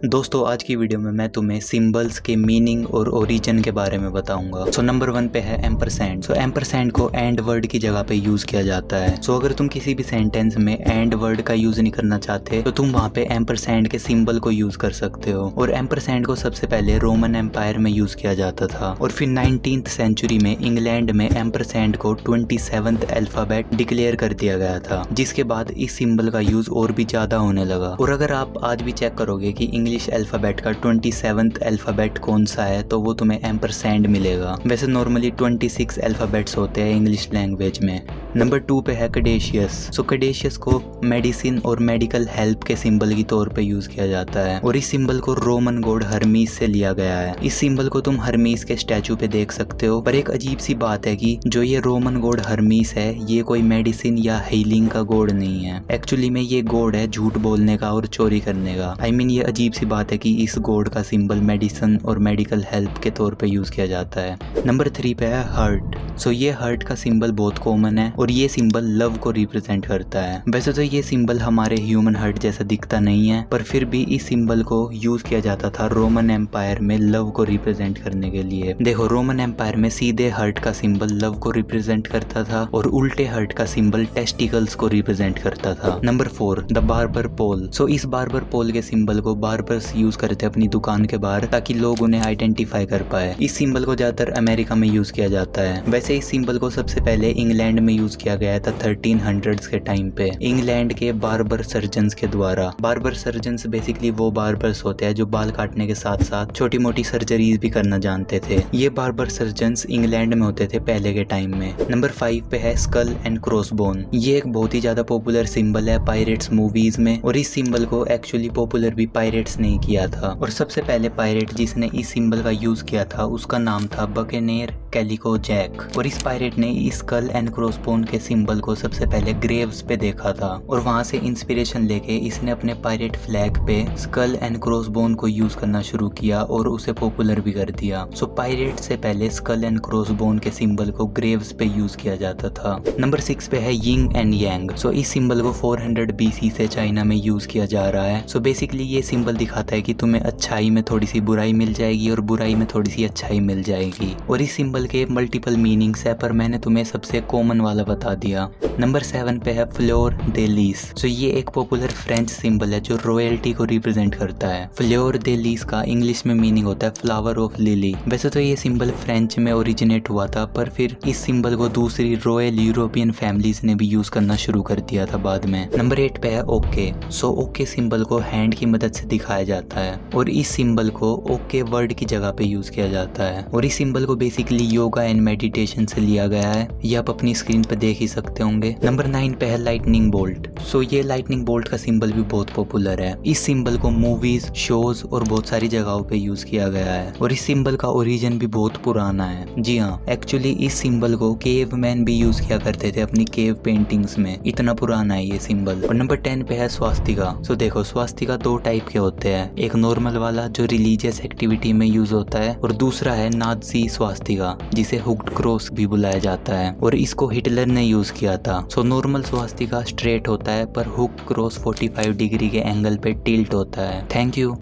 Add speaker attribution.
Speaker 1: दोस्तों आज की वीडियो में मैं तुम्हें सिंबल्स के मीनिंग और ओरिजिन के बारे में बताऊंगा। सो नंबर 1 पे है एम्परसैंड। सो एम्परसैंड को एंड वर्ड की जगह पे यूज किया जाता है। सो अगर तुम किसी भी सेंटेंस में एंड वर्ड का यूज नहीं करना चाहते तो तुम वहाँ पे एम्परसैंड के सिंबल को यूज कर सकते हो। और एम्परसैंड को सबसे पहले रोमन एम्पायर में यूज किया जाता था और फिर 19th सेंचुरी में इंग्लैंड में एम्परसैंड को 27th अल्फाबेट डिक्लेयर कर दिया गया था, जिसके बाद इस सिंबल का यूज और भी ज्यादा होने लगा। और अगर आप आज भी चेक करोगे कि इंग्लिश अल्फाबेट का 27th अल्फाबेट कौन सा है तो वो तुम्हें एम्परसैंड मिलेगा। वैसे नॉर्मली 26 अल्फाबेट्स होते हैं इंग्लिश लैंग्वेज में। नंबर 2 पे है कैडेशियस। सो कैडेशियस को मेडिसिन और मेडिकल हेल्प के सिंबल की तौर पे यूज किया जाता है और इस सिंबल को रोमन गॉड हर्मीस से लिया गया है। इस सिंबल को तुम हर्मीस के स्टैचू पे देख सकते हो, पर एक अजीब सी बात है कि जो ये रोमन गॉड हर्मीस है ये कोई मेडिसिन या हीलिंग का गॉड नहीं है। एक्चुअली में ये गॉड है झूठ बोलने का और चोरी करने का। ये अजीब सी बात है कि इस गॉड का सिंबल मेडिसिन और मेडिकल हेल्प के तौर पे यूज किया जाता है। नंबर 3 पे है हर्ट। सो ये हर्ट का सिंबल बहुत कॉमन है और ये सिंबल लव को रिप्रेजेंट करता है। वैसे तो ये सिंबल हमारे ह्यूमन हर्ट जैसा दिखता नहीं है, पर फिर भी इस सिंबल को यूज किया जाता था रोमन एम्पायर में लव को रिप्रेजेंट करने के लिए। देखो, रोमन एम्पायर में सीधे हर्ट का सिंबल लव को रिप्रेजेंट करता था और उल्टे हर्ट का सिंबल टेस्टिकल्स को रिप्रेजेंट करता था। नंबर 4 द बार्बर पोल। सो इस बार्बर पोल के सिंबल को बार्बर्स यूज करते अपनी दुकान के बाहर ताकि लोग उन्हें आइडेंटिफाई कर पाए। इस सिंबल को ज्यादातर अमेरिका में यूज किया जाता है। वैसे इस सिंबल को सबसे पहले इंग्लैंड में यूज किया गया था 1300s के टाइम पे, इंग्लैंड के बार्बर सर्जन्स के द्वारा। बार्बर सर्जन्स बेसिकली वो बार्बर्स होते हैं जो बाल काटने के साथ साथ छोटी मोटी सर्जरीज भी करना जानते थे। ये बार्बर सर्जन्स इंग्लैंड में होते थे पहले के टाइम में। नंबर 5 पे है स्कल एंड क्रॉसबोन। ये एक बहुत ही ज्यादा पॉपुलर सिंबल है पायरेट्स मूवीज में और इस सिंबल को एक्चुअली पॉपुलर भी पायरेट्स ने किया था। और सबसे पहले पायरेट जिसने इस सिंबल का यूज किया था उसका नाम था बकेनेर कैलिको जैक। और इस पायरेट ने इस स्कल एंड क्रॉसबोन के सिंबल को सबसे पहले ग्रेव्स पे देखा था और वहां से इंस्पिरेशन लेके इसने अपने पायरेट फ्लैग पे स्कल एंड क्रॉसबोन को यूज करना शुरू किया और उसे पॉपुलर भी कर दिया। सो पायरेट से पहले स्कल एंड क्रॉसबोन के सिंबल को ग्रेव्स पे यूज किया जाता था। नंबर 6 पे है यिंग एंड यांग। सो इस सिंबल को 400 BC से चाइना में यूज किया जा रहा है। सो बेसिकली ये सिंबल दिखाता है कि तुम्हें अच्छाई में थोड़ी सी बुराई मिल जाएगी और बुराई में थोड़ी सी अच्छाई मिल जाएगी। और इस सिंबल के मल्टीपल मीनिंग्स है, पर मैंने तुम्हें सबसे कॉमन वाला बता दिया। नंबर 7 पे है फ्लोर दे लीस। सो ये एक पॉपुलर फ्रेंच सिंबल है जो रॉयल्टी को रिप्रेजेंट करता है। फ्लोर दे लीस का इंग्लिश में मीनिंग होता है फ्लावर ऑफ लिली। वैसे तो ये सिंबल फ्रेंच में ओरिजिनेट हुआ था, पर फिर इस सिंबल को दूसरी रॉयल यूरोपियन फैमिलीज ने भी यूज करना शुरू कर दिया था बाद में। नंबर 8 पे है ओके। सो ओके सिंबल को हैंड की मदद से दिखाया जाता है और इस सिंबल को ओके वर्ड की जगह पे यूज किया जाता है। और इस सिंबल को बेसिकली योगा एंड मेडिटेशन से लिया गया है, ये आप अपनी स्क्रीन पे देख ही सकते होंगे। नंबर 9 पे है लाइटनिंग बोल्ट। सो ये लाइटनिंग बोल्ट का सिंबल भी बहुत पॉपुलर है। इस सिंबल को मूवीज, शोज और बहुत सारी जगहों पे यूज किया गया है और इस सिंबल का ओरिजिन भी बहुत पुराना है। जी हाँ, एक्चुअली इस सिंबल को केव मैन भी यूज किया करते थे अपनी केव पेंटिंग्स में, इतना पुराना है ये सिंबल। और नंबर 10 पे है स्वास्तिका। सो देखो, स्वास्तिका 2 टाइप के होते हैं, एक नॉर्मल वाला जो रिलीजियस एक्टिविटी में यूज होता है और दूसरा है नाजी स्वास्तिका जिसे हुक्ड क्रॉस भी बुलाया जाता है और इसको हिटलर ने यूज किया था। सो नॉर्मल स्वास्तिका स्ट्रेट होता है पर हुक क्रॉस 45 डिग्री के एंगल पे टिल्ट होता है। Thank you.